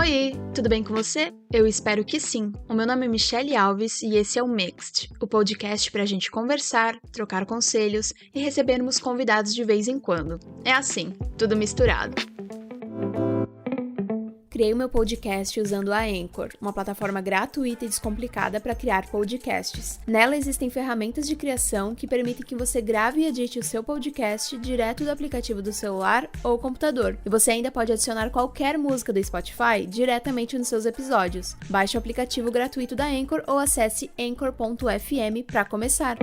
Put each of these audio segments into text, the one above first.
Oi, tudo bem com você? Eu espero que sim. O meu nome é Michelle Alves e esse é o Mixed, o podcast pra gente conversar, trocar conselhos e recebermos convidados de vez em quando. É assim, tudo misturado. Criei o meu podcast usando a Anchor, uma plataforma gratuita e descomplicada para criar podcasts. Nela existem ferramentas de criação que permitem que você grave e edite o seu podcast direto do aplicativo do celular ou computador. E você ainda pode adicionar qualquer música do Spotify diretamente nos seus episódios. Baixe o aplicativo gratuito da Anchor ou acesse anchor.fm para começar.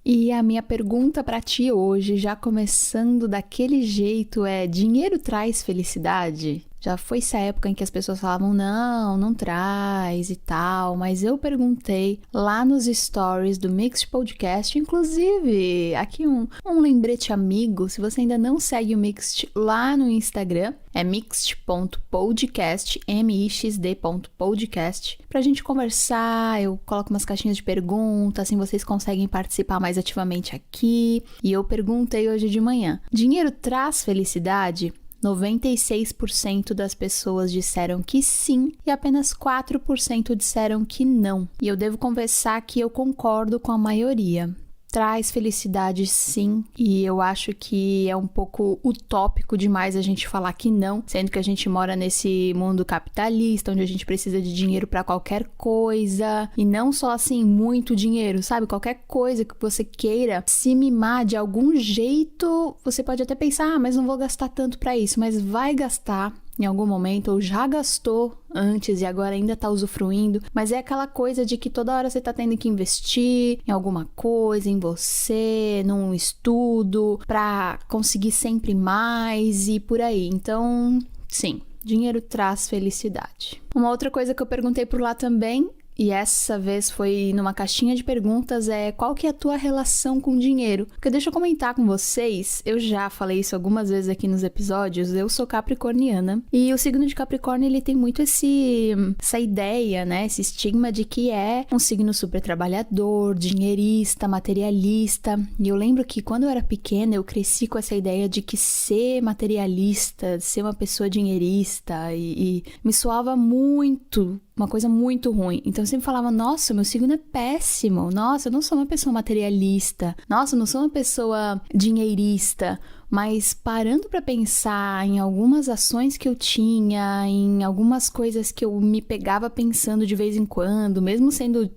E a minha pergunta para ti hoje, já começando daquele jeito, é: dinheiro traz felicidade? Já foi essa época em que as pessoas falavam, não traz e tal, mas eu perguntei lá nos stories do Mixed Podcast, inclusive, aqui um lembrete amigo, se você ainda não segue o Mixed lá no Instagram, é mixed.podcast, mixd.podcast, pra gente conversar, eu coloco umas caixinhas de perguntas, assim vocês conseguem participar mais ativamente aqui, e eu perguntei hoje de manhã, dinheiro traz felicidade? 96% das pessoas disseram que sim e apenas 4% disseram que não. E eu devo confessar que eu concordo com a maioria. Traz felicidade sim, e eu acho que é um pouco utópico demais a gente falar que não, sendo que a gente mora nesse mundo capitalista, onde a gente precisa de dinheiro pra qualquer coisa, e não só assim, muito dinheiro, sabe? Qualquer coisa que você queira se mimar de algum jeito, você pode até pensar, mas não vou gastar tanto pra isso, mas vai gastar em algum momento, ou já gastou antes e agora ainda tá usufruindo, mas é aquela coisa de que toda hora você tá tendo que investir em alguma coisa, em você, num estudo, pra conseguir sempre mais e por aí. Então, sim, dinheiro traz felicidade. Uma outra coisa que eu perguntei por lá também, e essa vez foi numa caixinha de perguntas, é qual que é a tua relação com dinheiro? Porque deixa eu comentar com vocês, eu já falei isso algumas vezes aqui nos episódios, eu sou capricorniana, e o signo de Capricórnio, ele tem muito essa ideia, né, esse estigma de que é um signo super trabalhador, dinheirista, materialista, e eu lembro que quando eu era pequena, eu cresci com essa ideia de que ser materialista, ser uma pessoa dinheirista, e me soava muito, uma coisa muito ruim. Então eu sempre falava, nossa, meu signo é péssimo. Nossa, eu não sou uma pessoa materialista. Nossa, eu não sou uma pessoa dinheirista. Mas parando pra pensar em algumas ações que eu tinha, em algumas coisas que eu me pegava pensando de vez em quando, mesmo sendo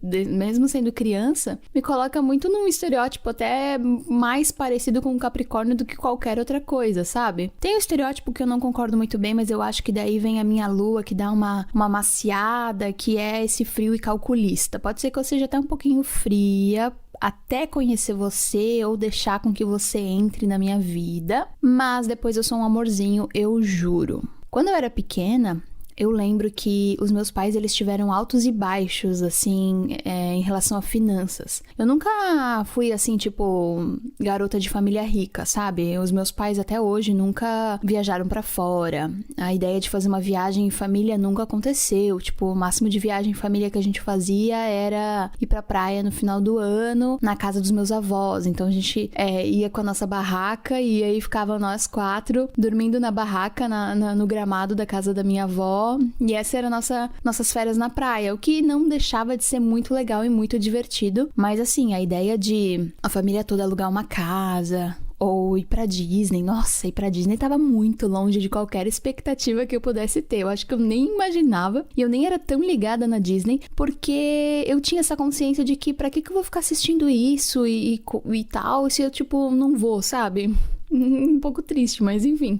criança, me coloca muito num estereótipo até mais parecido com um Capricórnio do que qualquer outra coisa, sabe? Tem um estereótipo que eu não concordo muito bem, mas eu acho que daí vem a minha lua, que dá uma maciada, que é esse frio e calculista. Pode ser que eu seja até um pouquinho fria, até conhecer você ou deixar com que você entre na minha vida, mas depois eu sou um amorzinho, eu juro. Quando eu era pequena, eu lembro que os meus pais, eles tiveram altos e baixos, assim, em relação a finanças. Eu nunca fui, assim, tipo, garota de família rica, sabe? Os meus pais, até hoje, nunca viajaram pra fora. A ideia de fazer uma viagem em família nunca aconteceu. Tipo, o máximo de viagem em família que a gente fazia era ir pra praia no final do ano, na casa dos meus avós. Então, a gente ia com a nossa barraca e aí ficava nós 4 dormindo na barraca, no gramado da casa da minha avó. E essa era nossas férias na praia, o que não deixava de ser muito legal e muito divertido. Mas assim, a ideia de a família toda alugar uma casa ou ir pra Disney, nossa, ir pra Disney tava muito longe de qualquer expectativa que eu pudesse ter. Eu acho que eu nem imaginava e eu nem era tão ligada na Disney, porque eu tinha essa consciência de que pra que eu vou ficar assistindo isso e tal, se eu, tipo, não vou, sabe? Um pouco triste, mas enfim.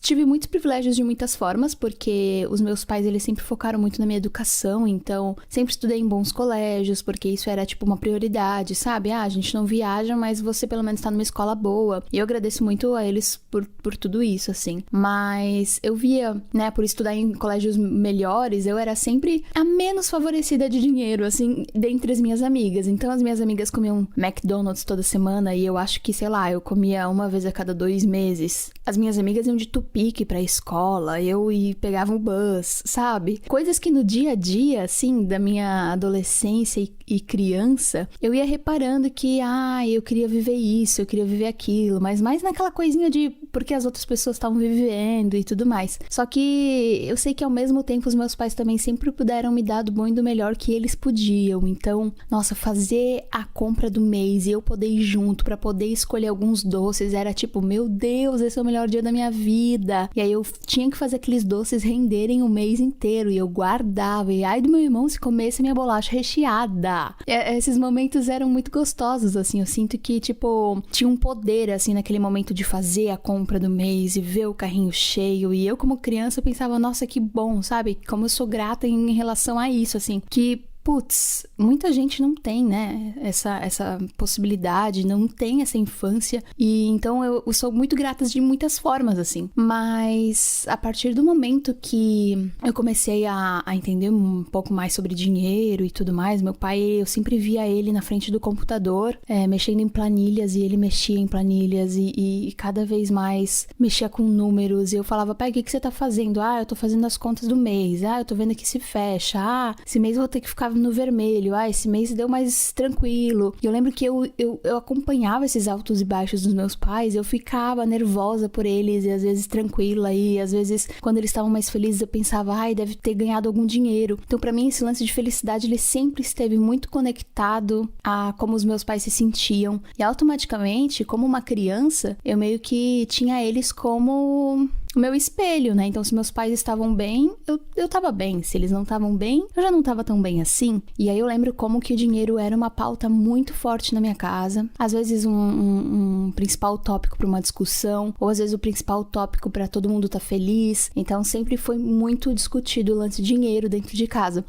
Tive muitos privilégios de muitas formas, porque os meus pais, eles sempre focaram muito na minha educação, então sempre estudei em bons colégios, porque isso era tipo uma prioridade, sabe? A gente não viaja, mas você pelo menos tá numa escola boa. E eu agradeço muito a eles por tudo isso, assim. Mas eu via, né, por estudar em colégios melhores, eu era sempre a menos favorecida de dinheiro, assim, dentre as minhas amigas. Então as minhas amigas comiam McDonald's toda semana e eu acho que, sei lá, eu comia uma vez a cada 2 meses. As minhas amigas iam de Tupique pra escola, eu pegava um bus, sabe? Coisas que no dia a dia, assim, da minha adolescência e criança, eu ia reparando que, eu queria viver isso, eu queria viver aquilo, mas mais naquela coisinha de porque as outras pessoas estavam vivendo e tudo mais. Só que eu sei que ao mesmo tempo os meus pais também sempre puderam me dar do bom e do melhor que eles podiam. Então, nossa, fazer a compra do mês e eu poder ir junto pra poder escolher alguns doces era tipo, meu Deus, esse é o melhor dia da minha vida. E aí eu tinha que fazer aqueles doces renderem o mês inteiro e eu guardava. E ai do meu irmão se comesse a minha bolacha recheada. Esses momentos eram muito gostosos, assim. Eu sinto que, tipo, tinha um poder, assim, naquele momento de fazer a compra do mês e ver o carrinho cheio. E eu, como criança, pensava, nossa, que bom, sabe? Como eu sou grata em relação a isso, assim. Que putz, muita gente não tem, né, essa possibilidade, não tem essa infância, e então eu sou muito grata de muitas formas, assim. Mas a partir do momento que eu comecei a entender um pouco mais sobre dinheiro e tudo mais, meu pai, eu sempre via ele na frente do computador, mexendo em planilhas, e ele mexia em planilhas e cada vez mais mexia com números, e eu falava, pai, o que você tá fazendo? Ah, eu tô fazendo as contas do mês, eu tô vendo que se fecha, esse mês eu vou ter que ficar no vermelho, esse mês deu mais tranquilo. E eu lembro que eu acompanhava esses altos e baixos dos meus pais, eu ficava nervosa por eles, e às vezes tranquila, e às vezes quando eles estavam mais felizes eu pensava, deve ter ganhado algum dinheiro. Então pra mim esse lance de felicidade, ele sempre esteve muito conectado a como os meus pais se sentiam, e automaticamente, como uma criança, eu meio que tinha eles como o meu espelho, né? Então, se meus pais estavam bem, eu tava bem. Se eles não estavam bem, eu já não tava tão bem assim. E aí eu lembro como que o dinheiro era uma pauta muito forte na minha casa. Às vezes um principal tópico para uma discussão, ou às vezes o principal tópico para todo mundo tá feliz. Então, sempre foi muito discutido o lance de dinheiro dentro de casa.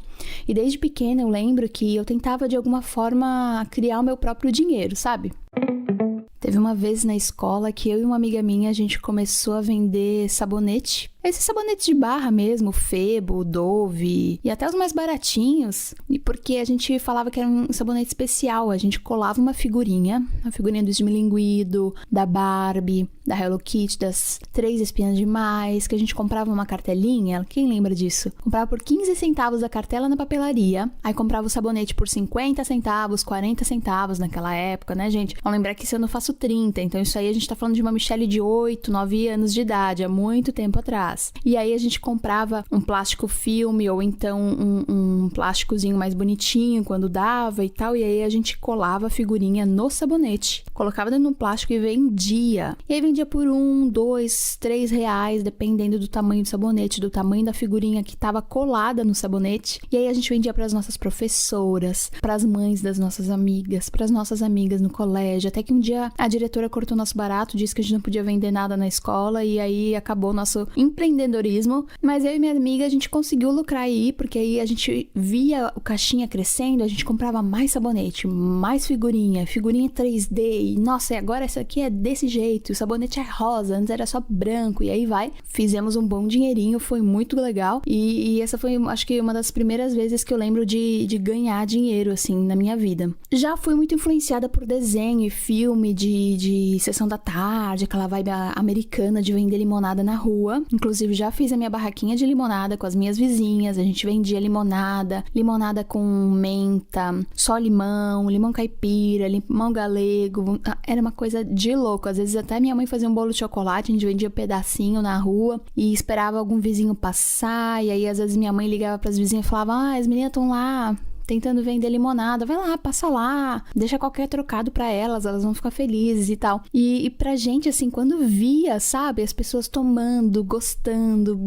E desde pequena eu lembro que eu tentava de alguma forma criar o meu próprio dinheiro, sabe? Teve uma vez na escola que eu e uma amiga minha, a gente começou a vender sabonete. Esses sabonetes de barra mesmo, Febo, Dove e até os mais baratinhos. E porque a gente falava que era um sabonete especial. A gente colava uma figurinha do Esmilinguido, da Barbie, da Hello Kitty, das 3 Espinhas Demais, que a gente comprava uma cartelinha. Quem lembra disso? Comprava por 15 centavos a cartela na papelaria. Aí comprava o sabonete por 50 centavos, 40 centavos naquela época, né, gente? Vamos lembrar que esse ano eu faço 30. Então isso aí a gente tá falando de uma Michelle de 8, 9 anos de idade, há muito tempo atrás. E aí a gente comprava um plástico filme ou então um plásticozinho mais bonitinho quando dava e tal, e aí a gente colava a figurinha no sabonete, colocava dentro de um plástico e vendia. E aí vendia por 1, 2, 3 reais, dependendo do tamanho do sabonete, do tamanho da figurinha que estava colada no sabonete. E aí a gente vendia para as nossas professoras, para as mães das nossas amigas, para as nossas amigas no colégio, até que um dia a diretora cortou nosso barato, disse que a gente não podia vender nada na escola, e aí acabou o nosso empreendedorismo, mas eu e minha amiga, a gente conseguiu lucrar aí, porque aí a gente via o caixinha crescendo, a gente comprava mais sabonete, mais figurinha 3D, e nossa, e agora essa aqui é desse jeito, o sabonete é rosa, antes era só branco, e aí vai, fizemos um bom dinheirinho, foi muito legal, e essa foi, acho que uma das primeiras vezes que eu lembro de ganhar dinheiro, assim, na minha vida. Já fui muito influenciada por desenho e filme de sessão da tarde, aquela vibe americana de vender limonada na rua. Inclusive, já fiz a minha barraquinha de limonada com as minhas vizinhas. A gente vendia limonada com menta, só limão, limão caipira, limão galego. Era uma coisa de louco. Às vezes até minha mãe fazia um bolo de chocolate, a gente vendia pedacinho na rua e esperava algum vizinho passar. E aí, às vezes, minha mãe ligava pras vizinhas e falava, as meninas estão lá tentando vender limonada, vai lá, passa lá, deixa qualquer trocado pra elas vão ficar felizes e tal. E pra gente, assim, quando via, sabe, as pessoas tomando, gostando,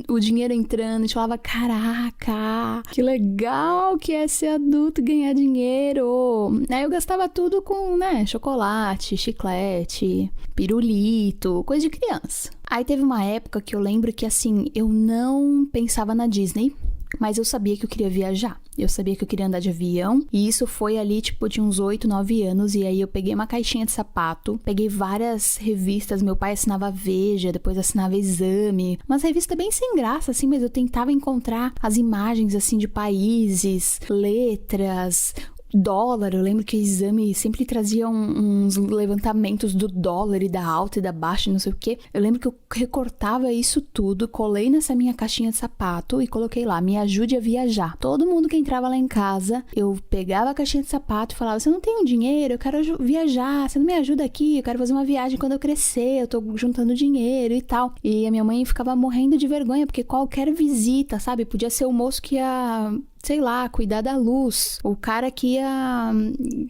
o dinheiro entrando, a gente falava, caraca, que legal que é ser adulto e ganhar dinheiro. Aí eu gastava tudo com, né, chocolate, chiclete, pirulito, coisa de criança. Aí teve uma época que eu lembro que, assim, eu não pensava na Disney, mas eu sabia que eu queria viajar. Eu sabia que eu queria andar de avião. E isso foi ali, tipo, de uns 8, 9 anos. E aí eu peguei uma caixinha de sapato. Peguei várias revistas. Meu pai assinava Veja, depois assinava Exame. Umas revistas bem sem graça, assim. Mas eu tentava encontrar as imagens, assim, de países, letras, dólar. Eu lembro que o exame sempre trazia uns levantamentos do dólar e da alta e da baixa e não sei o quê. Eu lembro que eu recortava isso tudo, colei nessa minha caixinha de sapato e coloquei lá, me ajude a viajar. Todo mundo que entrava lá em casa, eu pegava a caixinha de sapato e falava, você não tem um dinheiro? Eu quero viajar, você não me ajuda aqui? Eu quero fazer uma viagem quando eu crescer, eu tô juntando dinheiro e tal. E a minha mãe ficava morrendo de vergonha, porque qualquer visita, sabe? Podia ser o moço que ia, sei lá, cuidar da luz, o cara que ia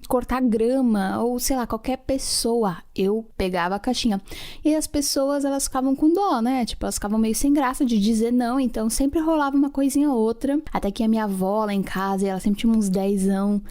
cortar grama, ou sei lá, qualquer pessoa. Eu pegava a caixinha. E as pessoas, elas ficavam com dó, né? Tipo, elas ficavam meio sem graça de dizer não, então sempre rolava uma coisinha ou outra. Até que a minha avó lá em casa, ela sempre tinha uns dezão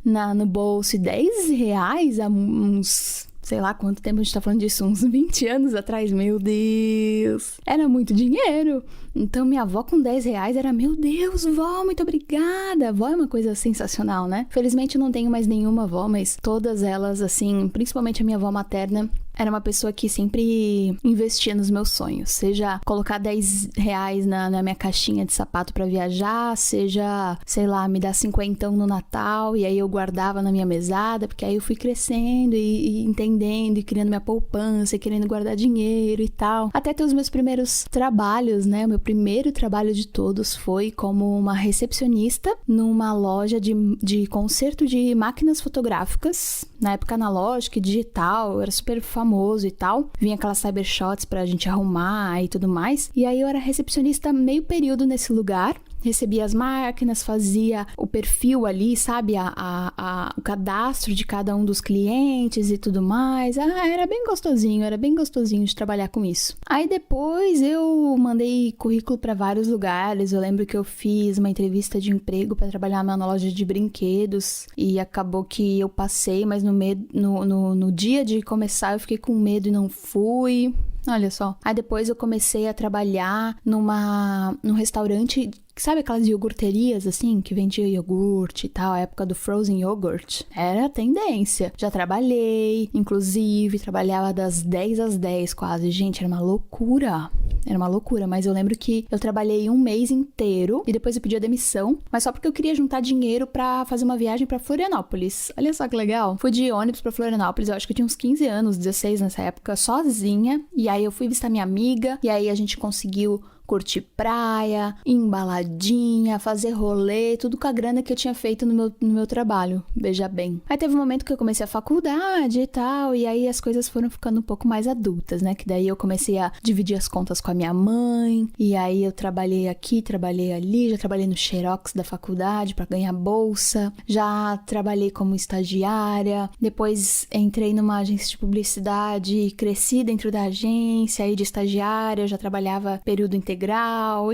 no bolso, e R$10 há uns... sei lá quanto tempo a gente tá falando disso, uns 20 anos atrás, meu Deus, era muito dinheiro. Então minha avó com R$10 era, meu Deus, vó, muito obrigada. Vó é uma coisa sensacional, né? Felizmente eu não tenho mais nenhuma avó, mas todas elas, assim, principalmente a minha avó materna, era uma pessoa que sempre investia nos meus sonhos. Seja colocar R$10 na minha caixinha de sapato pra viajar, seja, sei lá, me dar 50 no Natal e aí eu guardava na minha mesada, porque aí eu fui crescendo e entendendo e criando minha poupança e querendo guardar dinheiro e tal. Até ter os meus primeiros trabalhos, né? O meu primeiro trabalho de todos foi como uma recepcionista numa loja de conserto de máquinas fotográficas, na época analógica e digital, era super famoso e tal. Vinha aquelas cybershots pra gente arrumar e tudo mais. E aí eu era recepcionista meio período nesse lugar. Recebia as máquinas, fazia o perfil ali, sabe? O cadastro de cada um dos clientes e tudo mais. Era bem gostosinho de trabalhar com isso. Aí depois eu mandei currículo para vários lugares. Eu lembro que eu fiz uma entrevista de emprego para trabalhar numa loja de brinquedos e acabou que eu passei, mas no dia de começar eu fiquei com medo e não fui. Olha só. Aí depois eu comecei a trabalhar num restaurante, sabe aquelas iogurterias assim, que vendia iogurte e tal, a época do frozen yogurt? Era a tendência. Já trabalhei, inclusive, trabalhava das 10 às 10 quase. Gente, era uma loucura. Era uma loucura, mas eu lembro que eu trabalhei um mês inteiro e depois eu pedi a demissão, mas só porque eu queria juntar dinheiro pra fazer uma viagem pra Florianópolis. Olha só que legal. Fui de ônibus pra Florianópolis, eu acho que eu tinha uns 15 anos, 16 nessa época, sozinha. E aí eu fui visitar minha amiga, e aí a gente conseguiu curtir praia, embaladinha, fazer rolê, tudo com a grana que eu tinha feito no meu trabalho, veja bem. Aí teve um momento que eu comecei a faculdade e tal, e aí as coisas foram ficando um pouco mais adultas, né? Que daí eu comecei a dividir as contas com a minha mãe, e aí eu trabalhei aqui, trabalhei ali, já trabalhei no Xerox da faculdade para ganhar bolsa, já trabalhei como estagiária, depois entrei numa agência de publicidade, cresci dentro da agência, aí de estagiária, eu já trabalhava período integral,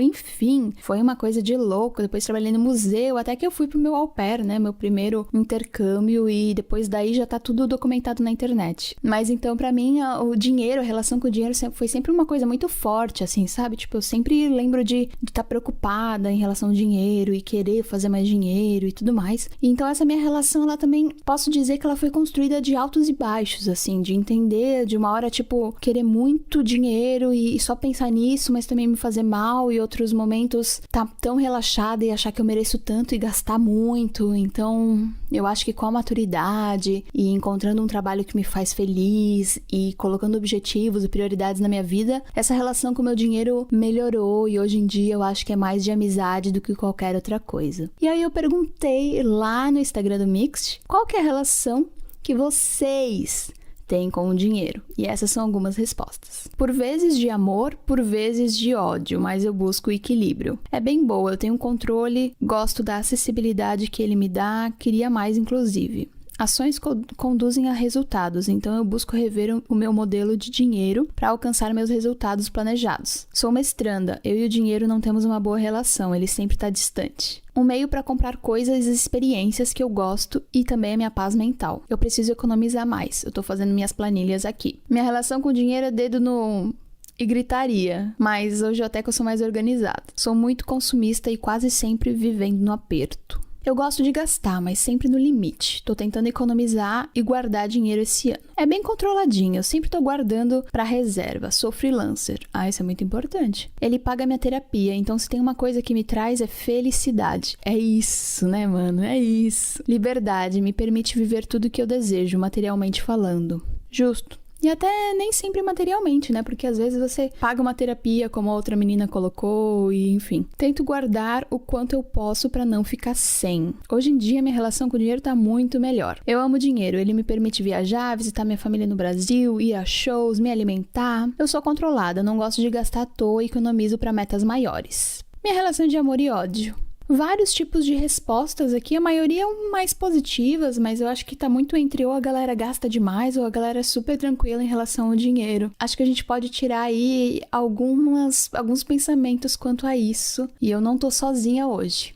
enfim, foi uma coisa de louco. Depois trabalhei no museu, até que eu fui pro meu au pair, né, meu primeiro intercâmbio, e depois daí já tá tudo documentado na internet. Mas então pra mim o dinheiro, a relação com o dinheiro foi sempre uma coisa muito forte, assim, sabe? Tipo, eu sempre lembro de estar preocupada em relação ao dinheiro e querer fazer mais dinheiro e tudo mais. E então essa minha relação, ela também, posso dizer que ela foi construída de altos e baixos, assim, de entender de uma hora, tipo, querer muito dinheiro e só pensar nisso, mas também me fazer mal, e outros momentos tá tão relaxada e achar que eu mereço tanto e gastar muito. Então eu acho que com a maturidade e encontrando um trabalho que me faz feliz e colocando objetivos e prioridades na minha vida, essa relação com o meu dinheiro melhorou, e hoje em dia eu acho que é mais de amizade do que qualquer outra coisa. E aí eu perguntei lá no Instagram do Mixed qual que é a relação que vocês tem com o dinheiro. E essas são algumas respostas. Por vezes de amor, por vezes de ódio, mas eu busco o equilíbrio. É bem boa, eu tenho um controle, gosto da acessibilidade que ele me dá, queria mais inclusive. Ações conduzem a resultados, então eu busco rever o meu modelo de dinheiro para alcançar meus resultados planejados. Sou mestranda, eu e o dinheiro não temos uma boa relação, ele sempre está distante. Um meio para comprar coisas e experiências que eu gosto e também a minha paz mental. Eu preciso economizar mais, eu tô fazendo minhas planilhas aqui. Minha relação com o dinheiro é dedo no... e gritaria, mas hoje até que eu sou mais organizada. Sou muito consumista e quase sempre vivendo no aperto. Eu gosto de gastar, mas sempre no limite. Tô tentando economizar e guardar dinheiro esse ano. É bem controladinho, eu sempre tô guardando pra reserva. Sou freelancer. Isso é muito importante. Ele paga minha terapia, então se tem uma coisa que me traz é felicidade. É isso, né, mano? É isso. Liberdade me permite viver tudo que eu desejo, materialmente falando. Justo. E até nem sempre materialmente, né? Porque às vezes você paga uma terapia, como a outra menina colocou, e enfim. Tento guardar o quanto eu posso pra não ficar sem. Hoje em dia, minha relação com o dinheiro tá muito melhor. Eu amo dinheiro, ele me permite viajar, visitar minha família no Brasil, ir a shows, me alimentar. Eu sou controlada, não gosto de gastar à toa e economizo pra metas maiores. Minha relação de amor e ódio. Vários tipos de respostas aqui, a maioria mais positivas, mas eu acho que tá muito entre ou a galera gasta demais ou a galera é super tranquila em relação ao dinheiro. Acho que a gente pode tirar aí alguns pensamentos quanto a isso, e eu não tô sozinha hoje.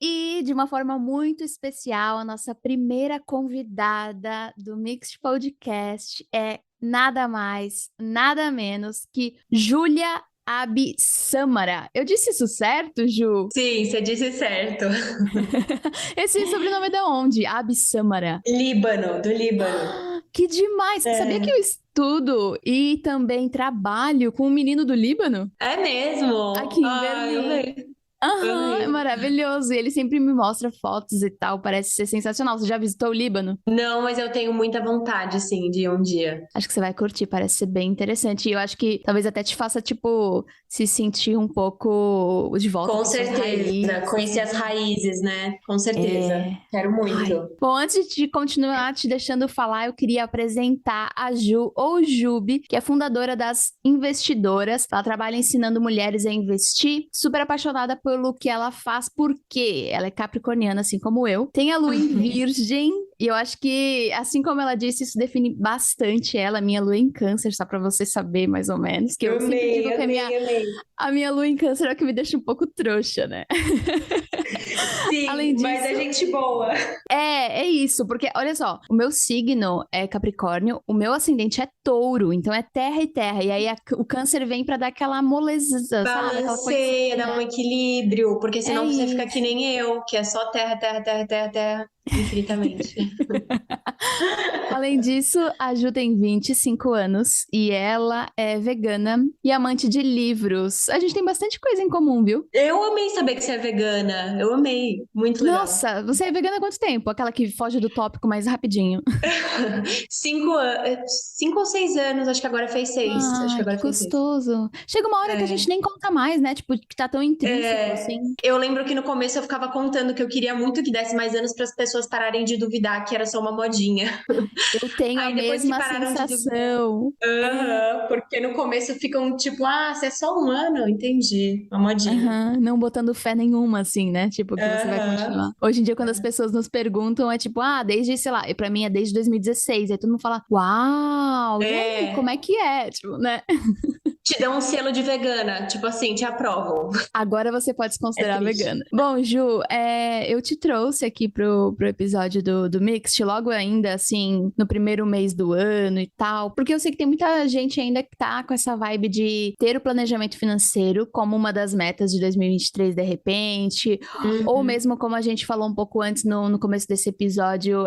E, de uma forma muito especial, a nossa primeira convidada do Mixed Podcast é nada mais, nada menos que Júlia Abissamara. Eu disse isso certo, Ju? Sim, você disse certo. Esse sobrenome é de onde? Abissamara. Líbano, do Líbano. Que demais! Sabia que eu estudo e também trabalho com um menino do Líbano? É mesmo? Aqui em Eu Berlim. amei. É maravilhoso. E ele sempre me mostra fotos e tal, parece ser sensacional. Você já visitou o Líbano? Não, mas eu tenho muita vontade, sim, de ir um dia. Acho que você vai curtir, parece ser bem interessante. E eu acho que talvez até te faça, tipo, se sentir um pouco de volta Com com suas raízes. certeza, conhecer as raízes, né? Com certeza. Quero muito. Bom, antes de continuar te deixando falar, eu queria apresentar a Ju, ou Jubi, que é fundadora das Investidoras. Ela trabalha ensinando mulheres a investir, super apaixonada pelo que ela faz, porque ela é capricorniana, assim como eu. Tem a lua em Virgem, e eu acho que, assim como ela disse, isso define bastante ela. Minha lua é em Câncer, só pra você saber mais ou menos. Que eu sempre digo que a minha lua em Câncer é o que me deixa um pouco trouxa, né? Sim, Além disso, mas é gente boa. É isso, porque olha só, o meu signo é Capricórnio, o meu ascendente é Touro, então é terra e terra, e aí o Câncer vem pra dar aquela moleza, sabe? Aquela Balanceia, dá um equilíbrio, porque É senão você fica que isso. nem eu, que é só terra, terra, terra, terra, terra, infinitamente. Além disso, a Ju tem 25 anos e ela é vegana e amante de livros. A gente tem bastante coisa em comum, viu? Eu amei saber que você é vegana. Eu amei. Muito legal. Nossa, você é vegana há quanto tempo? Aquela que foge do tópico mais rapidinho. 5 ou 6 anos, acho que agora fez 6. Acho que Ai, que agora fez 6. gostoso. Chega uma hora que a gente nem conta mais, né? Tipo, que tá tão intrínseco, É, assim. eu lembro que no começo eu ficava contando que eu queria muito que desse mais anos para as pessoas pararem de duvidar que era só uma modinha. Eu tenho a Aí depois que mesma pararam de duvidar. sensação. Aham, porque no começo ficam tipo, você é só um ano? Entendi, uma modinha. Aham, não botando fé nenhuma, assim, né? Tipo, que você vai Aham. continuar. Hoje em dia, quando as pessoas nos perguntam, é tipo, desde, sei lá, e pra mim é desde 2016. Aí todo mundo fala, uau, e aí, como É, é que é? Tipo, né? te dão um selo de vegana, tipo assim, te aprovam. Agora você pode se É considerar triste. vegana. Bom, Ju, eu te trouxe aqui pro episódio do Mixed, logo ainda, assim, no primeiro mês do ano e tal, porque eu sei que tem muita gente ainda que tá com essa vibe de ter o planejamento financeiro como uma das metas de 2023, de repente, ou Uhum. mesmo como a gente falou um pouco antes no começo desse episódio,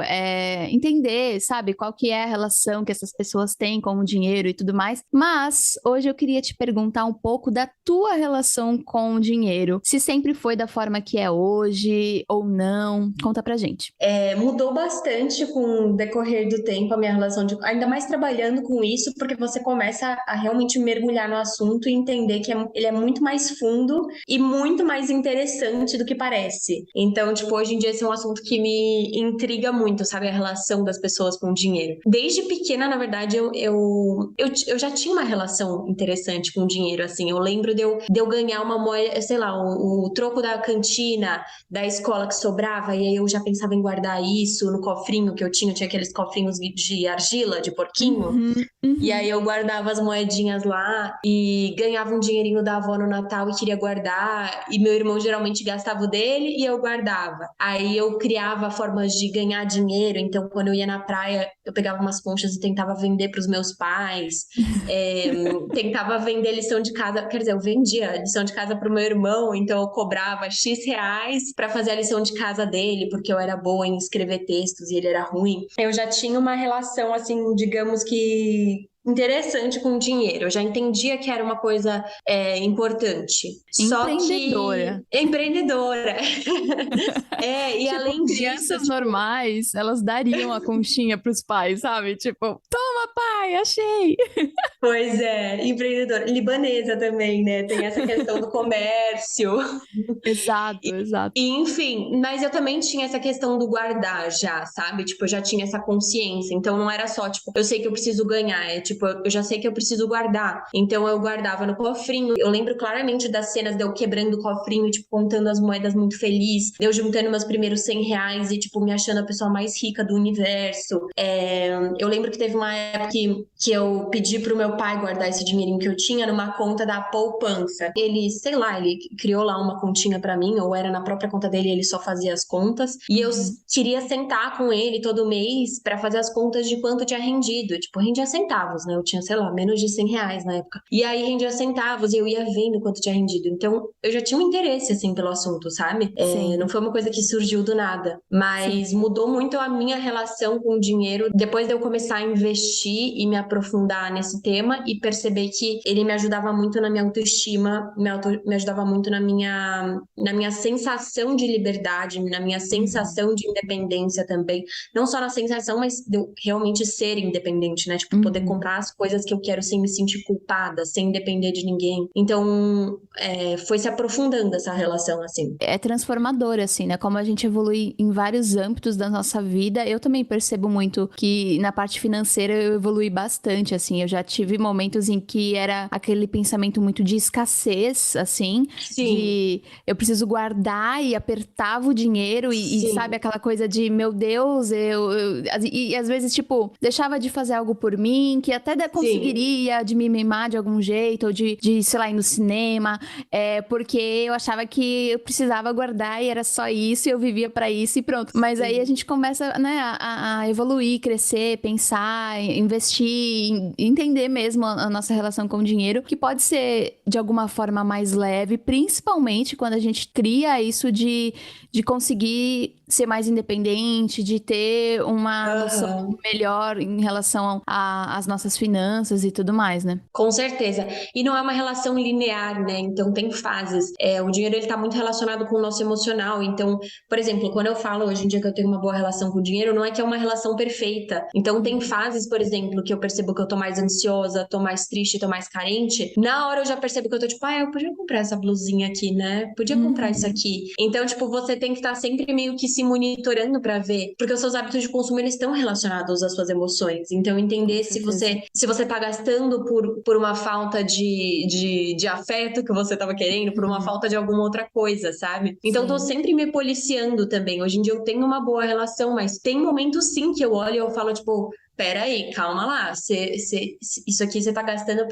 entender, sabe, qual que é a relação que essas pessoas têm com o dinheiro e tudo mais. Mas hoje eu queria te perguntar um pouco da tua relação com o dinheiro. Se sempre foi da forma que é hoje ou não. Conta pra gente. Mudou bastante com o decorrer do tempo a minha relação de, ainda mais trabalhando com isso, porque você começa a realmente mergulhar no assunto e entender que ele é muito mais fundo e muito mais interessante do que parece. Então, tipo, hoje em dia esse é um assunto que me intriga muito, sabe? A relação das pessoas com o dinheiro. Desde pequena, na verdade, eu já tinha uma relação interessante com o dinheiro, assim. Eu lembro de eu ganhar uma moeda, sei lá, o troco da cantina, da escola que sobrava, e aí eu já pensava em guardar isso no cofrinho que eu tinha aqueles cofrinhos de argila, de porquinho, Uhum, e aí uhum. eu guardava as moedinhas lá e ganhava um dinheirinho da avó no Natal e queria guardar, e meu irmão geralmente gastava o dele e eu guardava. Aí eu criava formas de ganhar dinheiro, então quando eu ia na praia, eu pegava umas conchas e tentava vender para os meus pais, é, tentava vender lição de casa, quer dizer, eu vendia lição de casa pro meu irmão, então eu cobrava X reais pra fazer a lição de casa dele, porque eu era boa em escrever textos e ele era ruim. Eu já tinha uma relação, assim, digamos que interessante com o dinheiro. Eu já entendia que era uma coisa importante. Só que Empreendedora. empreendedora. E Tipo, além disso, crianças normais, elas dariam a conchinha pros pais, sabe? Tipo, toma, pai, achei. pois é, empreendedora. Libanesa também, né? Tem essa questão do comércio. Exato, exato. E, enfim, mas eu também tinha essa questão do guardar já, sabe? Tipo, eu já tinha essa consciência. Então não era só, tipo, eu sei que eu preciso ganhar. É tipo, eu já sei que eu preciso guardar. Então eu guardava no cofrinho. Eu lembro claramente das cenas de eu quebrando o cofrinho, tipo, contando as moedas muito feliz. De eu juntando meus primeiros 100 reais e, tipo, me achando a pessoa mais rica do universo. Eu lembro que teve uma época que eu pedi pro meu pai guardar esse dinheirinho que eu tinha numa conta da poupança. Ele, sei lá, ele criou lá uma continha pra mim, ou era na própria conta dele, ele só fazia as contas. E eu queria sentar com ele todo mês pra fazer as contas de quanto tinha rendido. Tipo, rendia centavos, né? Eu tinha, sei lá, menos de 100 reais na época. E aí rendia centavos e eu ia vendo quanto tinha rendido. Então, eu já tinha um interesse, assim, pelo assunto, sabe? Não Sim, foi uma coisa que surgiu do nada. Mas sim. mudou muito a minha relação com o dinheiro depois de eu começar a investir e me aprofundar nesse tema e perceber que ele me ajudava muito na minha autoestima, me ajudava muito na minha sensação de liberdade, na minha Uhum. sensação de independência também. Não só na sensação, mas de eu realmente ser independente, né? Tipo, poder Uhum. comprar as coisas que eu quero sem me sentir culpada, sem depender de ninguém. Então, foi se aprofundando essa relação, assim. É transformador, assim, né? Como a gente evolui em vários âmbitos da nossa vida, eu também percebo muito que na parte financeira eu evolui bastante, assim. Eu já tive momentos em que era aquele pensamento muito de escassez, assim, Sim, de eu preciso guardar e apertava o dinheiro e sabe sim, aquela coisa de meu Deus, e às vezes, tipo, deixava de fazer algo por mim, que até sim, conseguiria de me mimar de algum jeito, ou sei lá, ir no cinema. Porque eu achava que eu precisava guardar e era só isso, e eu vivia pra isso e pronto. Mas aí a sim. gente começa, né, a evoluir, crescer, pensar, investir, entender mesmo a nossa relação com o dinheiro, que pode ser de alguma forma mais leve, principalmente quando a gente cria isso de conseguir ser mais independente, de ter uma noção Aham. melhor em relação às nossas finanças e tudo mais, né? Com certeza. E não é uma relação linear, né? Então tem fases. O dinheiro ele tá muito relacionado com o nosso emocional. Então, por exemplo, quando eu falo hoje em dia que eu tenho uma boa relação com o dinheiro, não é que é uma relação perfeita. Então tem fases, por exemplo, que eu percebo que eu tô mais ansiosa, tô mais triste, tô mais carente. Na hora eu já percebo que eu tô tipo, eu podia comprar essa blusinha aqui, né? Podia comprar isso Uhum, aqui. Então, tipo, você tem que estar sempre meio que se monitorando pra ver, porque os seus hábitos de consumo eles estão relacionados às suas emoções. Então, com entender se certeza. você tá gastando por uma falta de afeto que você tava querendo, por uma Uhum, falta de alguma outra coisa, sabe? Então, tô sim. sempre me policiando também. Hoje em dia eu tenho uma boa relação, mas tem momentos sim que eu olho e eu falo, tipo, peraí, calma lá, isso aqui você tá gastando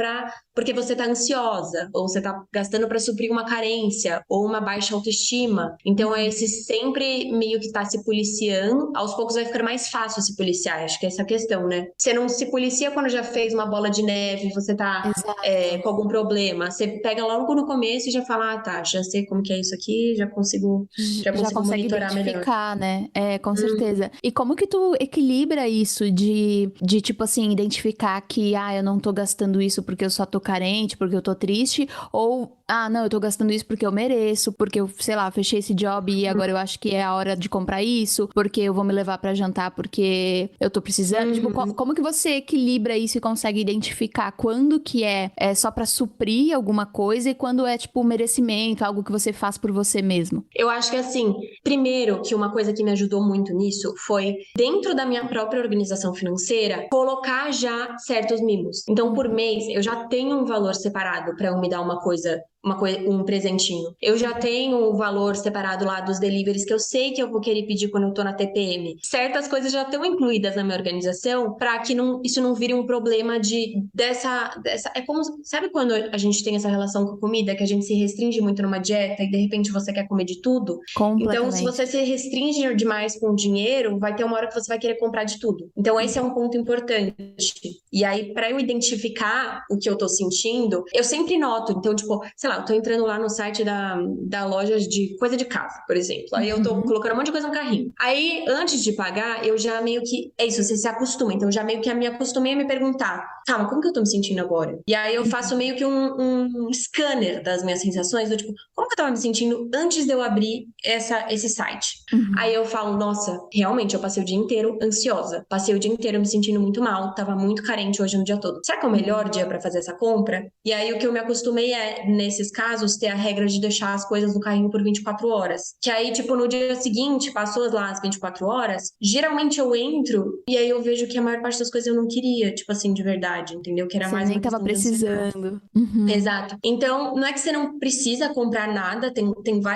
porque você tá ansiosa, ou você tá gastando pra suprir uma carência, ou uma baixa autoestima. Então, é Uhum, esse sempre meio que tá se policiando, aos poucos vai ficar mais fácil se policiar, acho que é essa a questão, né? Você não se policia quando já fez uma bola de neve, você tá exato. com algum problema. Você pega logo no começo e já fala, tá, já sei como que é isso aqui, já Já consigo consegue monitorar melhor. identificar, né? É, com Hum. certeza. E como que tu equilibra isso de tipo assim, identificar que, eu não tô gastando isso porque eu só tô carente, porque eu tô triste, ou, não, eu tô gastando isso porque eu mereço, porque eu, sei lá, fechei esse job e agora eu acho que é a hora de comprar isso, porque eu vou me levar pra jantar porque eu tô precisando. Tipo, Uhum. como que você equilibra isso e consegue identificar quando que é só pra suprir alguma coisa e quando é, tipo, merecimento, algo que você faz por você mesmo? Eu acho que assim, primeiro que uma coisa que me ajudou muito nisso foi, dentro da minha própria organização financeira, colocar já certos mimos. Então, por Uhum. mês, eu já tenho um valor separado para eu me dar uma coisa um presentinho. Eu já tenho o valor separado lá dos deliveries que eu sei que eu vou querer pedir quando eu tô na TPM. Certas coisas já estão incluídas na minha organização para que isso não vire um problema dessa. É como, sabe quando a gente tem essa relação com a comida, que a gente se restringe muito numa dieta e de repente você quer comer de tudo? Então, se você se restringe demais com o dinheiro, vai ter uma hora que você vai querer comprar de tudo. Então, esse é um ponto importante. E aí, para eu identificar o que eu tô sentindo, eu sempre noto. Então, tipo, sei lá, eu tô entrando lá no site da loja de coisa de casa, por exemplo. Aí eu tô colocando um monte de coisa no carrinho. Aí, antes de pagar, eu já meio que... É isso, você se acostuma. Então, já meio que me acostumei a me perguntar, calma, como que eu tô me sentindo agora? E aí, eu faço meio que um scanner das minhas sensações, do tipo, como que eu tava me sentindo antes de eu abrir esse site? Aí eu falo, nossa, realmente, eu passei o dia inteiro ansiosa. Passei o dia inteiro me sentindo muito mal, tava muito carente hoje no dia todo. Será que é o melhor dia pra fazer essa compra? E aí, o que eu me acostumei é, nesses casos, ter a regra de deixar as coisas no carrinho por 24 horas. Que aí, tipo, no dia seguinte, passou lá as 24 horas, geralmente eu entro e aí eu vejo que a maior parte das coisas eu não queria, tipo assim, de verdade, entendeu? Que era Você mais nem uma tava questão de ansiedade. precisando. Exato. Então, não é que você não precisa comprar nada,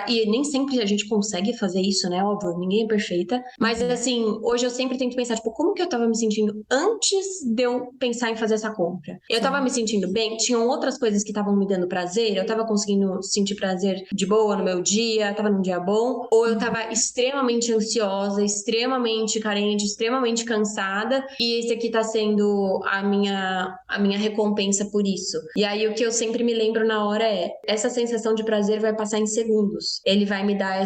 e nem sempre a gente consegue fazer isso, né? Óbvio, ninguém é perfeita. Mas, assim, hoje eu sempre tento pensar, tipo, como que eu tava me sentindo antes de eu pensar em fazer essa compra? Eu tava me sentindo bem? Tinham outras coisas que estavam me dando prazer? Eu tava conseguindo sentir prazer de boa no meu dia? Tava num dia bom? Ou eu tava extremamente ansiosa, extremamente carente, extremamente cansada? E esse aqui tá sendo a minha recompensa por isso. E aí, o que eu sempre me lembro na hora é, essa sensação de prazer vai passar em segundos. Ele vai me dar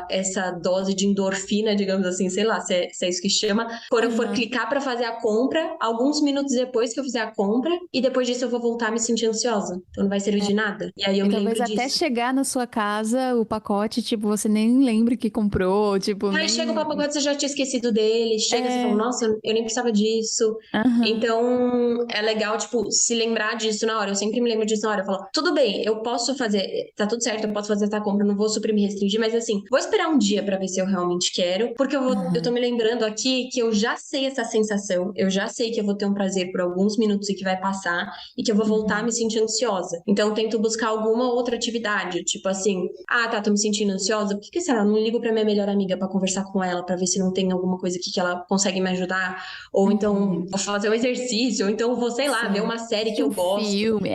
essa dose de endorfina, digamos assim, sei lá, se é isso que chama. Quando eu for clicar pra fazer a compra, alguns minutos depois que eu fizer a compra, e depois disso eu vou voltar a me sentir ansiosa. Então não vai servir de nada. E aí eu E me talvez lembro até disso. chegar na sua casa o pacote, tipo, você nem lembra que comprou, tipo, Aí chega o nem. papo agora, você já tinha esquecido dele. Chega, você fala, É. nossa, eu nem precisava disso. Aham. Então, é legal, tipo, se lembrar disso na hora. Eu sempre me lembro disso na hora. Eu falo, tudo bem, eu posso fazer, tá tudo certo, eu posso fazer essa compra, eu não vou super me restringir, mas assim, vou esperar um dia pra ver se eu realmente quero, porque eu tô me lembrando aqui que eu já sei essa sensação, eu já sei que eu vou ter um prazer por alguns minutos e que vai passar, e que eu vou voltar a me sentir ansiosa. Então, eu tento buscar alguma outra atividade, tipo assim, ah, tá, tô me sentindo ansiosa, por que sei lá, eu não ligo pra minha melhor amiga pra conversar com ela, pra ver se não tem alguma coisa aqui que ela consegue me ajudar, ou então vou fazer um exercício, ou então vou, sei lá, ver Sim. uma série que Assistir um eu gosto. filme,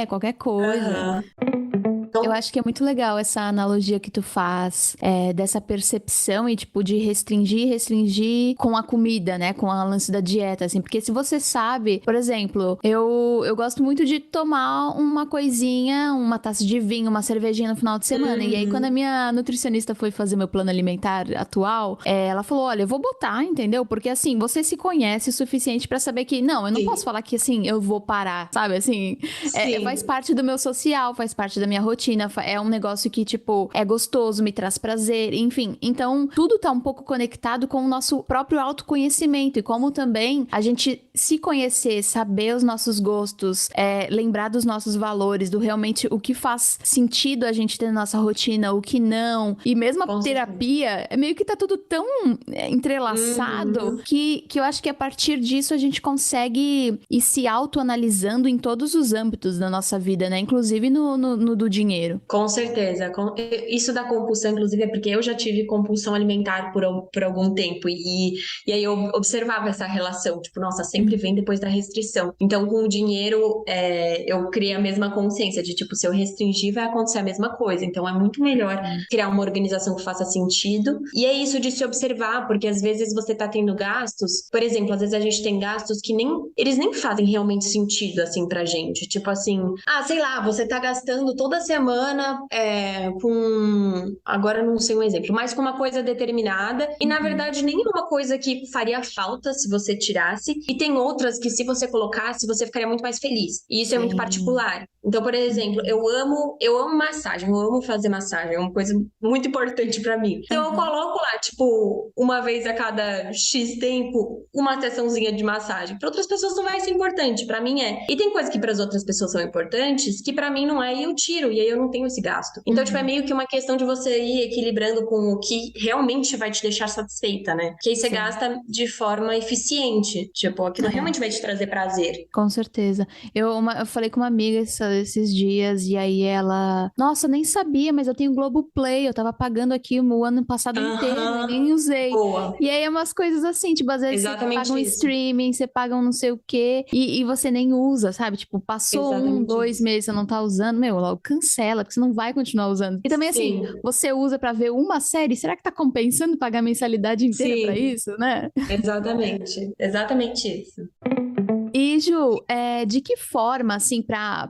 qualquer coisa. Aham. Eu Então, acho que é muito legal essa analogia que tu faz, dessa percepção e, tipo, de restringir com a comida, né? Com a lance da dieta, assim. Porque se você sabe, por exemplo, eu gosto muito de tomar uma coisinha, uma taça de vinho, uma cervejinha no final de semana. E aí, quando a minha nutricionista foi fazer meu plano alimentar atual, ela falou, olha, eu vou botar, entendeu? Porque, assim, você se conhece o suficiente pra saber que, não, eu não posso sim, falar que, assim, eu vou parar, sabe? Assim, faz sim. parte do meu social, faz parte da minha rotina, é um negócio que, tipo, é gostoso, me traz prazer, enfim. Então, tudo tá um pouco conectado com o nosso próprio autoconhecimento e como também a gente se conhecer, saber os nossos gostos, lembrar dos nossos valores, do realmente o que faz sentido a gente ter na nossa rotina, o que não. E mesmo a Com certeza. terapia, meio que tá tudo tão entrelaçado Uhum. que eu acho que a partir disso a gente consegue ir se autoanalisando em todos os âmbitos da nossa vida, né? Inclusive no do dinheiro. Com certeza. Isso da compulsão, inclusive, é porque eu já tive compulsão alimentar por algum tempo. E aí eu observava essa relação. Tipo, nossa, sempre vem depois da restrição. Então, com o dinheiro, eu criei a mesma consciência de, tipo, se eu restringir, vai acontecer a mesma coisa. Então, é muito melhor criar uma organização que faça sentido. E é isso de se observar, porque às vezes você tá tendo gastos. Por exemplo, às vezes a gente tem gastos que eles nem fazem realmente sentido, assim, pra gente. Tipo assim, sei lá, você tá gastando toda semana agora eu não sei um exemplo, mas com uma coisa determinada e na verdade nem é uma coisa que faria falta se você tirasse e tem outras que se você colocasse você ficaria muito mais feliz e isso é muito Sim. particular. Então, por exemplo, eu amo massagem, eu amo fazer massagem, é uma coisa muito importante pra mim. Então eu coloco lá, tipo, uma vez a cada X tempo, uma sessãozinha de massagem. Para outras pessoas não vai ser importante, pra mim é. E tem coisas que para as outras pessoas são importantes que pra mim não é e eu tiro e aí eu não tenho esse gasto. Então, tipo, é meio que uma questão de você ir equilibrando com o que realmente vai te deixar satisfeita, né? Que aí você Sim. gasta de forma eficiente, tipo, aquilo realmente vai te trazer prazer. Com certeza. Eu falei com uma amiga criança esses dias e aí ela, nossa, nem sabia, mas eu tenho Globoplay, eu tava pagando aqui o ano passado inteiro e Aham, nem usei. boa. E aí é umas coisas assim, tipo, às vezes você paga Exatamente um isso. streaming, você paga um não sei o quê e você nem usa, sabe? Tipo, passou Exatamente 2 isso. meses, você não tá usando, meu, logo cancela, porque você não vai continuar usando. E também assim, Sim, você usa pra ver uma série, será que tá compensando pagar a mensalidade inteira pra sim, isso, né? exatamente. Exatamente isso. E, Ju, de que forma, assim, pra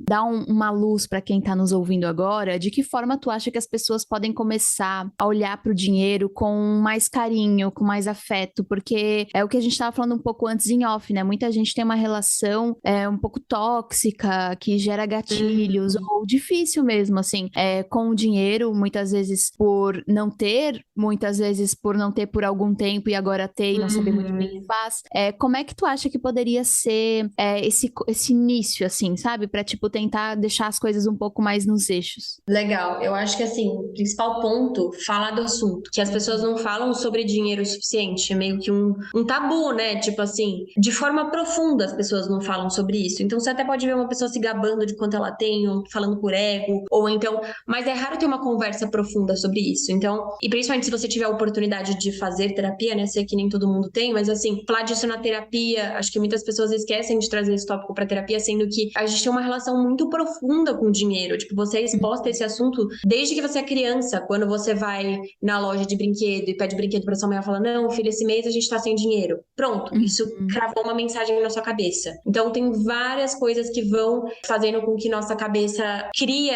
dar uma luz pra quem tá nos ouvindo agora, de que forma tu acha que as pessoas podem começar a olhar pro dinheiro com mais carinho, com mais afeto? Porque é o que a gente tava falando um pouco antes em off, né? Muita gente tem uma relação um pouco tóxica, que gera gatilhos, Uhum, ou difícil mesmo, assim, com o dinheiro, muitas vezes por não ter, muitas vezes por não ter por algum tempo e agora ter e não saber muito bem o que uhum. faz. Como é que tu acha que poderia ser esse início, assim, sabe? Pra, tipo, tentar deixar as coisas um pouco mais nos eixos. Legal. Eu acho que assim, o principal ponto, falar do assunto. Que as pessoas não falam sobre dinheiro o suficiente. É meio que um tabu, né? Tipo assim, de forma profunda as pessoas não falam sobre isso. Então você até pode ver uma pessoa se gabando de quanto ela tem, ou falando por ego, ou então. Mas é raro ter uma conversa profunda sobre isso. Então, e principalmente se você tiver a oportunidade de fazer terapia, né? Sei que nem todo mundo tem, mas assim, falar disso na terapia, acho que muitas pessoas esquecem de trazer esse tópico pra terapia, sendo que a gente tem uma relação muito profunda com o dinheiro. Tipo, você é exposta a esse assunto desde que você é criança, quando você vai na loja de brinquedo e pede brinquedo pra sua mãe e fala: Não, filho, esse mês a gente tá sem dinheiro. Pronto, isso Uhum. cravou uma mensagem na sua cabeça. Então, tem várias coisas que vão fazendo com que nossa cabeça crie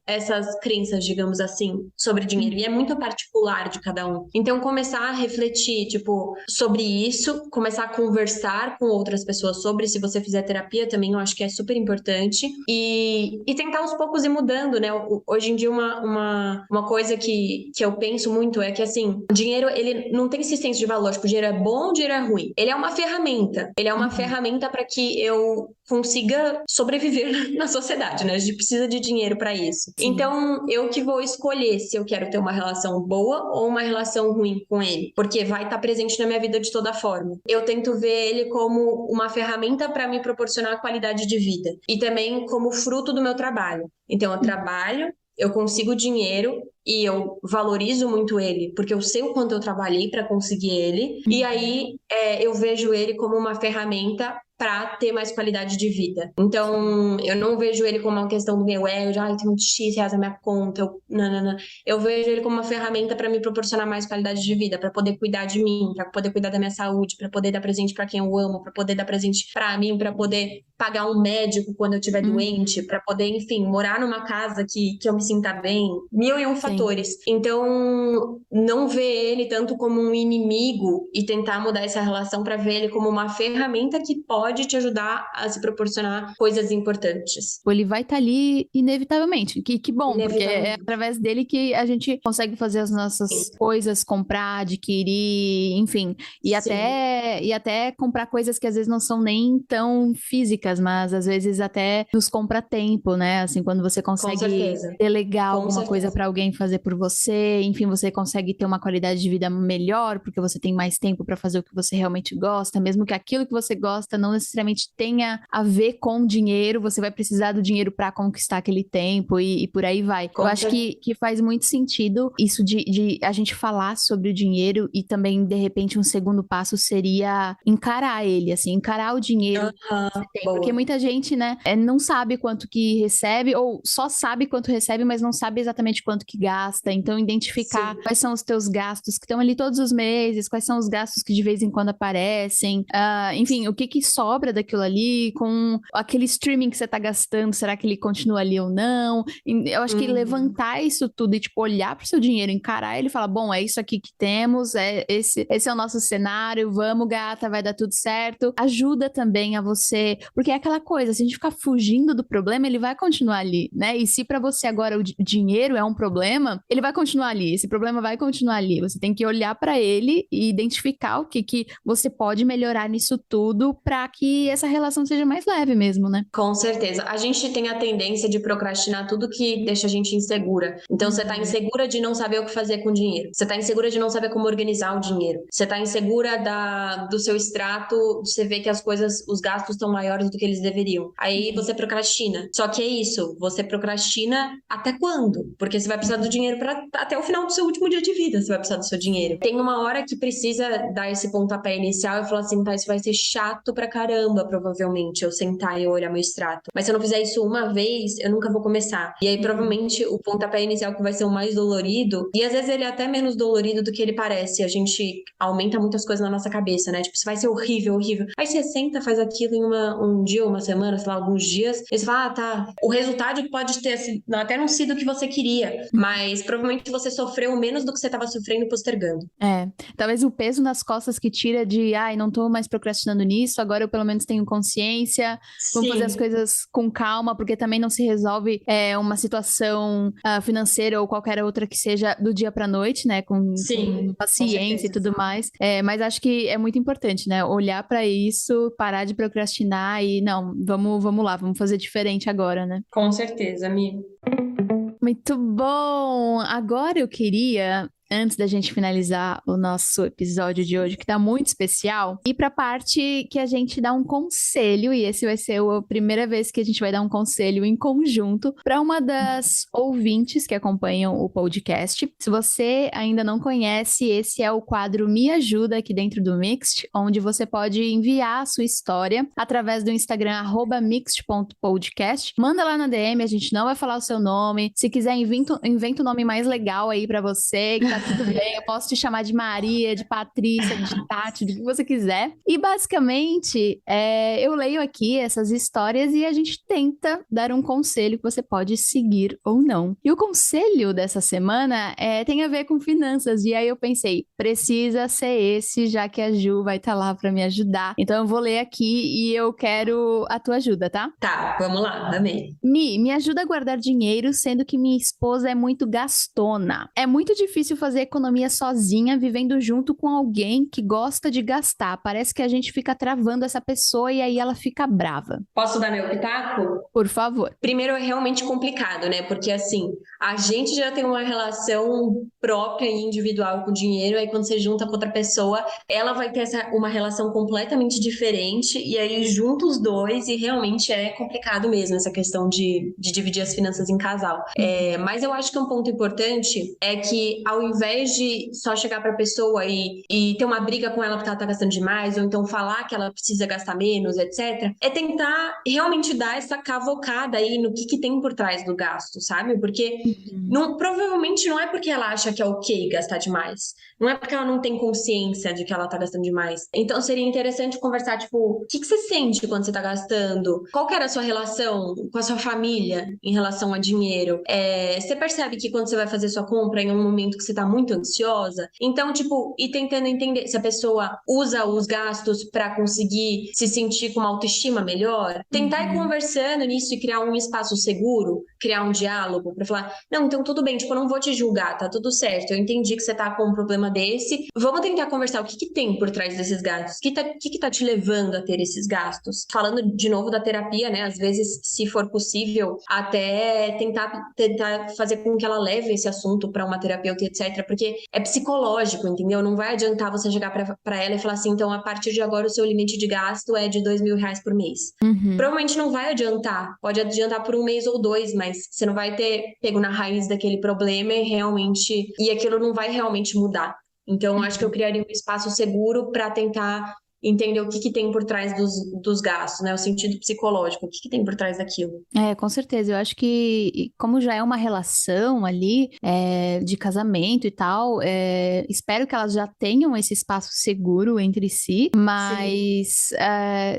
essas crenças, digamos assim, sobre dinheiro. E é muito particular de cada um. Então, começar a refletir, tipo, sobre isso, começar a conversar com outras pessoas sobre, se você fizer terapia também, eu acho que é super importante. E tentar aos poucos ir mudando, né? Hoje em dia, uma coisa que eu penso muito é que, assim, o dinheiro, ele não tem esse senso de valor. Tipo, o dinheiro é bom, o dinheiro é ruim. Ele é uma ferramenta. Ele é uma Uhum. ferramenta para que eu consiga sobreviver na sociedade, né? A gente precisa de dinheiro para isso. Sim. Então, eu que vou escolher se eu quero ter uma relação boa ou uma relação ruim com ele, porque vai estar presente na minha vida de toda forma. Eu tento ver ele como uma ferramenta para me proporcionar qualidade de vida e também como fruto do meu trabalho. Então, eu trabalho, eu consigo dinheiro e eu valorizo muito ele, porque eu sei o quanto eu trabalhei para conseguir ele, e Uhum. aí eu vejo ele como uma ferramenta para ter mais qualidade de vida. Então, eu não vejo ele como uma questão do meu ego, de eu tenho X reais na minha conta, não, não, não. Eu vejo ele como uma ferramenta para me proporcionar mais qualidade de vida, para poder cuidar de mim, para poder cuidar da minha saúde, para poder dar presente para quem eu amo, para poder dar presente para mim, para poder pagar um médico quando eu estiver doente, Uhum. para poder, enfim, morar numa casa que eu me sinta bem, mil e um Sim. fatores. Então, não ver ele tanto como um inimigo e tentar mudar essa relação para ver ele como uma ferramenta que pode te ajudar a se proporcionar coisas importantes. Ele vai estar ali inevitavelmente. Que bom, porque é Inevitavelmente. através dele que a gente consegue fazer as nossas coisas, comprar, adquirir, enfim, Sim, e até comprar coisas que às vezes não são nem tão físicas, mas às vezes até nos compra tempo, né? Assim, quando você com consegue certeza. delegar Com alguma coisa certeza. para alguém fazer por você, enfim, você consegue ter uma qualidade de vida melhor, porque você tem mais tempo para fazer o que você realmente gosta, mesmo que aquilo que você gosta não necessariamente tenha a ver com dinheiro, você vai precisar do dinheiro para conquistar aquele tempo e por aí vai. Eu Com acho certeza. que faz muito sentido isso de a gente falar sobre o dinheiro e também, de repente, um segundo passo seria encarar ele, assim, encarar o dinheiro que você tem. Porque Boa. muita gente, né, não sabe quanto que recebe ou só sabe quanto recebe, mas não sabe exatamente quanto que gasta. Então, identificar Sim. quais são os teus gastos que estão ali todos os meses, quais são os gastos que de vez em quando aparecem, enfim, o que que sobra daquilo ali, com aquele streaming que você tá gastando, será que ele continua ali ou não? Eu acho que Uhum. levantar isso tudo e, tipo, olhar pro seu dinheiro, encarar ele e falar, bom, é isso aqui que temos, esse é o nosso cenário, vamos, gata, vai dar tudo certo. Ajuda também a você, porque é aquela coisa, se a gente ficar fugindo do problema, ele vai continuar ali, né? E se pra você agora o dinheiro é um problema, ele vai continuar ali, esse problema vai continuar ali. Você tem que olhar pra ele e identificar o que você pode melhorar nisso tudo pra que essa relação seja mais leve mesmo, né? Com certeza. A gente tem a tendência de procrastinar tudo que deixa a gente insegura. Então, você tá Uhum. insegura de não saber o que fazer com o dinheiro. Você tá insegura de não saber como organizar o dinheiro. Você tá insegura do seu extrato, de você ver que as coisas, os gastos estão maiores do que eles deveriam. Aí você procrastina. Só que é isso, você procrastina até quando? Porque você vai precisar do dinheiro até o final do seu último dia de vida, você vai precisar do seu dinheiro. Tem uma hora que precisa dar esse pontapé inicial e falar assim, tá, isso vai ser chato pra caramba, provavelmente, eu sentar e eu olhar meu extrato. Mas se eu não fizer isso uma vez, eu nunca vou começar. E aí, provavelmente, o pontapé inicial que vai ser o mais dolorido, e às vezes ele é até menos dolorido do que ele parece. A gente aumenta muitas coisas na nossa cabeça, né? Tipo, isso vai ser horrível, horrível. Aí você senta, faz aquilo em um dia, uma semana, sei lá, alguns dias, e você fala, ah, tá. O resultado pode ter até não sido o que você queria, mas provavelmente você sofreu menos do que você estava sofrendo postergando. Talvez o peso nas costas que tira de, ai, não tô mais procrastinando nisso, agora eu pelo menos tenho consciência, vamos fazer as coisas com calma, porque também não se resolve uma situação financeira ou qualquer outra que seja do dia pra noite, né, com paciência e tudo mais. Mas acho que é muito importante, né, olhar pra isso, parar de procrastinar e, não, vamos lá, vamos fazer diferente agora, né? Com certeza, amigo. Muito bom! Agora eu queria, antes da gente finalizar o nosso episódio de hoje, que tá muito especial, ir pra parte que a gente dá um conselho, e esse vai ser a primeira vez que a gente vai dar um conselho em conjunto para uma das ouvintes que acompanham o podcast. Se você ainda não conhece, esse é o quadro Me Ajuda aqui dentro do Mixed, onde você pode enviar a sua história através do Instagram @mixed.podcast. Manda lá na DM, a gente não vai falar o seu nome. Se quiser, inventa um nome mais legal aí pra você, que tá tudo bem. Eu posso te chamar de Maria, de Patrícia, de Tati, do que você quiser. E basicamente, eu leio aqui essas histórias e a gente tenta dar um conselho que você pode seguir ou não. E o conselho dessa semana tem a ver com finanças. E aí eu pensei, precisa ser esse, já que a Ju vai estar lá pra me ajudar. Então eu vou ler aqui e eu quero a tua ajuda, tá? Tá, vamos lá, amei. Me ajuda a guardar dinheiro, sendo que minha esposa é muito gastona. É muito difícil fazer economia sozinha, vivendo junto com alguém que gosta de gastar. Parece que a gente fica travando essa pessoa e aí ela fica brava. Posso dar meu pitaco? Por favor. Primeiro, é realmente complicado, né? Porque, assim, a gente já tem uma relação própria e individual com o dinheiro, aí quando você junta com outra pessoa, ela vai ter uma relação completamente diferente, e aí junta os dois, e realmente é complicado mesmo essa questão de dividir as finanças em casal. Mas eu acho que um ponto importante é que, ao invés de só chegar pra pessoa e ter uma briga com ela porque ela tá gastando demais, ou então falar que ela precisa gastar menos, etc., é tentar realmente dar essa cavocada aí no que tem por trás do gasto, sabe? Porque provavelmente não é porque ela acha que é ok gastar demais. Não é porque ela não tem consciência de que ela tá gastando demais. Então seria interessante conversar, tipo, o que você sente quando você tá gastando? Qual que era a sua relação com a sua família em relação a dinheiro? Você percebe que quando você vai fazer sua compra em um momento que você tá muito ansiosa? Então, tipo, ir tentando entender se a pessoa usa os gastos pra conseguir se sentir com uma autoestima melhor. Tentar ir conversando nisso e criar um espaço seguro, criar um diálogo pra falar, não, então tudo bem, tipo, eu não vou te julgar, tá tudo certo, eu entendi que você tá com um problema desse, vamos tentar conversar o que tem por trás desses gastos, o que tá te levando a ter esses gastos. Falando de novo da terapia, né, às vezes, se for possível, até tentar fazer com que ela leve esse assunto pra uma terapeuta, etc, porque é psicológico, entendeu? Não vai adiantar você chegar pra ela e falar assim, então a partir de agora o seu limite de gasto é de R$2.000 por mês. Provavelmente não vai adiantar, pode adiantar por 1 mês ou 2, mas você não vai ter pego na raiz daquele problema e aquilo não vai realmente mudar. Então, acho que eu criaria um espaço seguro para tentar entender o que tem por trás dos gastos, né? O sentido psicológico, o que tem por trás daquilo. Com certeza. Eu acho que, como já é uma relação ali de casamento e tal, espero que elas já tenham esse espaço seguro entre si, mas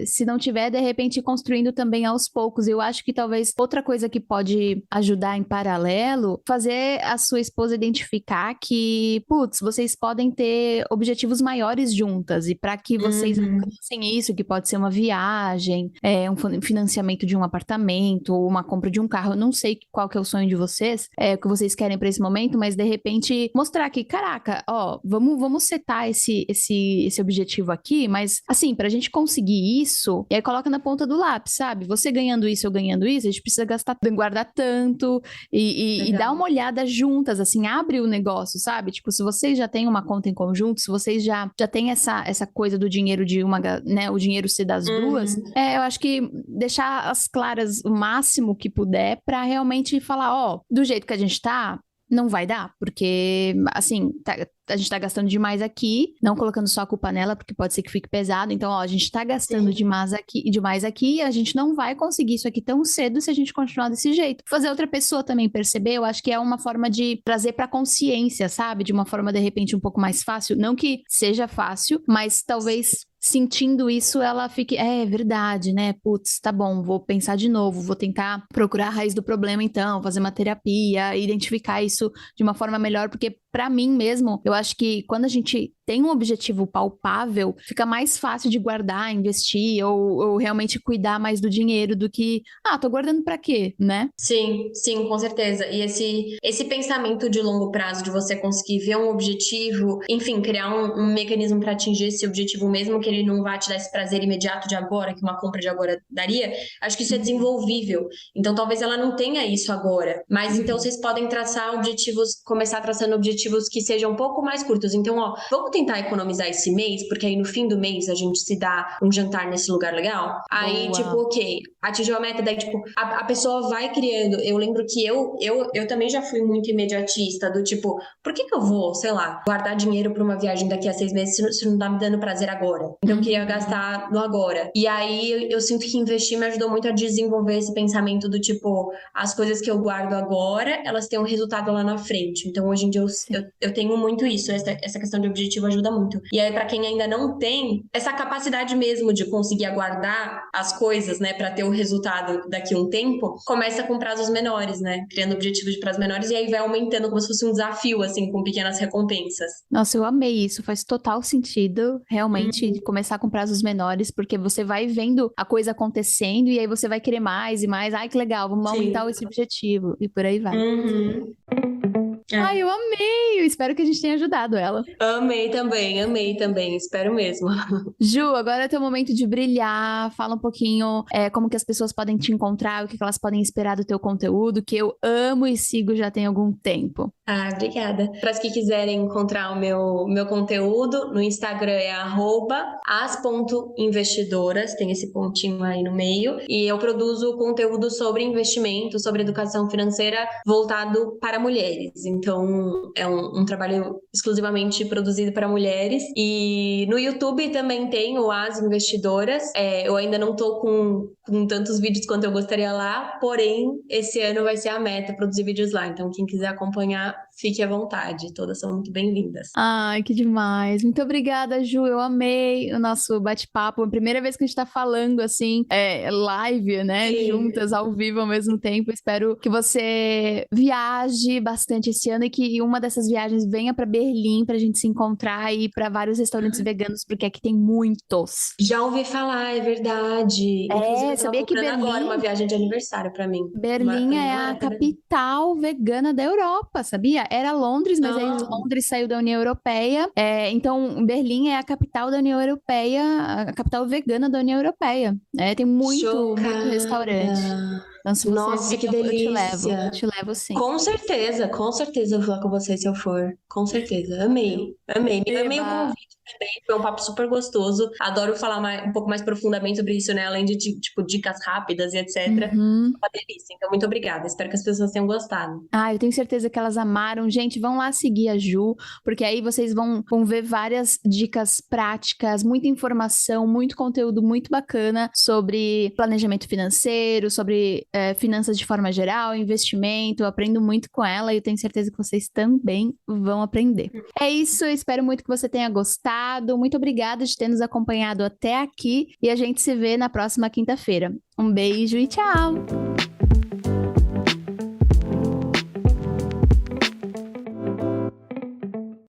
se não tiver, de repente, construindo também aos poucos. Eu acho que talvez outra coisa que pode ajudar em paralelo, fazer a sua esposa identificar que, putz, vocês podem ter objetivos maiores juntas, e para que vocês alcancem isso, que pode ser uma viagem, um financiamento de um apartamento, ou uma compra de um carro. Eu não sei qual que é o sonho de vocês, o que vocês querem para esse momento, mas de repente mostrar que, caraca, ó, vamos setar esse objetivo aqui, mas assim, pra gente conseguir isso, e aí coloca na ponta do lápis, sabe? Você ganhando isso, eu ganhando isso, a gente precisa guardar tanto, e dar uma olhada juntas, assim, abre o negócio, sabe? Tipo, se vocês já têm uma conta em conjunto, se vocês já têm essa coisa do dinheiro né, o dinheiro ser das duas, eu acho que deixar as claras o máximo que puder pra realmente falar, ó, do jeito que a gente tá, não vai dar, porque, assim, a gente tá gastando demais aqui, não colocando só a culpa nela, porque pode ser que fique pesado. Então, ó, a gente tá gastando demais aqui, e a gente não vai conseguir isso aqui tão cedo se a gente continuar desse jeito. Fazer outra pessoa também perceber, eu acho que é uma forma de trazer pra consciência, sabe? De uma forma, de repente, um pouco mais fácil. Não que seja fácil, mas talvez sentindo isso, ela fique, é verdade, né? Putz, tá bom, vou pensar de novo, vou tentar procurar a raiz do problema então, fazer uma terapia, identificar isso de uma forma melhor, porque pra mim mesmo, eu acho que quando a gente tem um objetivo palpável, fica mais fácil de guardar, investir ou realmente cuidar mais do dinheiro do que, tô guardando pra quê, né? Sim, sim, com certeza. E esse pensamento de longo prazo, de você conseguir ver um objetivo, enfim, criar um mecanismo para atingir esse objetivo, mesmo que ele não vá te dar esse prazer imediato de agora, que uma compra de agora daria, acho que isso é desenvolvível. Então, talvez ela não tenha isso agora. Mas então vocês podem traçar objetivos, começar traçando objetivos que sejam um pouco mais curtos. Então, ó, vamos tentar economizar esse mês, porque aí no fim do mês a gente se dá um jantar nesse lugar legal. Aí, Boa. tipo, ok, atingiu a meta, daí, tipo, a pessoa vai criando. Eu lembro que eu também já fui muito imediatista, do tipo, por que eu vou, sei lá, guardar dinheiro pra uma viagem daqui a 6 meses se não tá me dando prazer agora? Então, eu queria gastar no agora. E aí, eu sinto que investir me ajudou muito a desenvolver esse pensamento do tipo, as coisas que eu guardo agora, elas têm um resultado lá na frente. Então, hoje em dia, eu tenho muito isso, essa questão de objetivo ajuda muito. E aí, pra quem ainda não tem, essa capacidade mesmo de conseguir aguardar as coisas, né, pra ter o resultado daqui a um tempo, começa com prazos menores, né, criando objetivos de prazos menores, e aí vai aumentando como se fosse um desafio, assim, com pequenas recompensas. Nossa, eu amei isso, faz total sentido, realmente, começar com prazos menores, porque você vai vendo a coisa acontecendo e aí você vai querer mais e mais. Ai, que legal, vamos aumentar esse objetivo, e por aí vai. Ai, eu amei! Eu espero que a gente tenha ajudado ela. Amei também, espero mesmo. Ju, agora é teu momento de brilhar. Fala um pouquinho como que as pessoas podem te encontrar, o que que elas podem esperar do teu conteúdo, que eu amo e sigo já tem algum tempo. Obrigada. Para as que quiserem encontrar o meu conteúdo, no Instagram é @as.investidoras, tem esse pontinho aí no meio, e eu produzo conteúdo sobre investimento, sobre educação financeira voltado para mulheres. Então, é um trabalho exclusivamente produzido para mulheres. E no YouTube também tem o As Investidoras. Eu ainda não tô com tantos vídeos quanto eu gostaria lá, porém, esse ano vai ser a meta produzir vídeos lá. Então, quem quiser acompanhar, fique à vontade. Todas são muito bem-vindas. Ai, que demais. Muito obrigada, Ju. Eu amei o nosso bate-papo. A primeira vez que a gente tá falando, assim, live, né? Sim. Juntas, ao vivo, ao mesmo tempo. Espero que você viaje bastante esse ano e que uma dessas viagens venha pra Berlim pra gente se encontrar e ir pra vários restaurantes veganos, porque aqui tem muitos. Já ouvi falar, é verdade. Inclusive, eu tava sabia que comprando agora Berlim... uma viagem de aniversário pra mim. Berlim é a capital vegana da Europa, sabia? Era Londres, mas aí Londres saiu da União Europeia. Então, Berlim é a capital da União Europeia, a capital vegana da União Europeia. Tem muito restaurante. Então, se você Nossa, vir, que eu delícia. eu te levo sim. Com certeza eu vou lá com você se eu for. Com certeza. Amei. Amei o convite também. Foi um papo super gostoso. Adoro falar um pouco mais profundamente sobre isso, né? Além de, tipo, dicas rápidas e etc. Uma delícia. Então, muito obrigada. Espero que as pessoas tenham gostado. Eu tenho certeza que elas amaram. Gente, vão lá seguir a Ju, porque aí vocês vão ver várias dicas práticas, muita informação, muito conteúdo muito bacana sobre planejamento financeiro, sobre finanças de forma geral, investimento. Eu aprendo muito com ela e eu tenho certeza que vocês também vão aprender. É isso, eu espero muito que você tenha gostado. Muito obrigada de ter nos acompanhado até aqui e a gente se vê na próxima quinta-feira. Um beijo e tchau!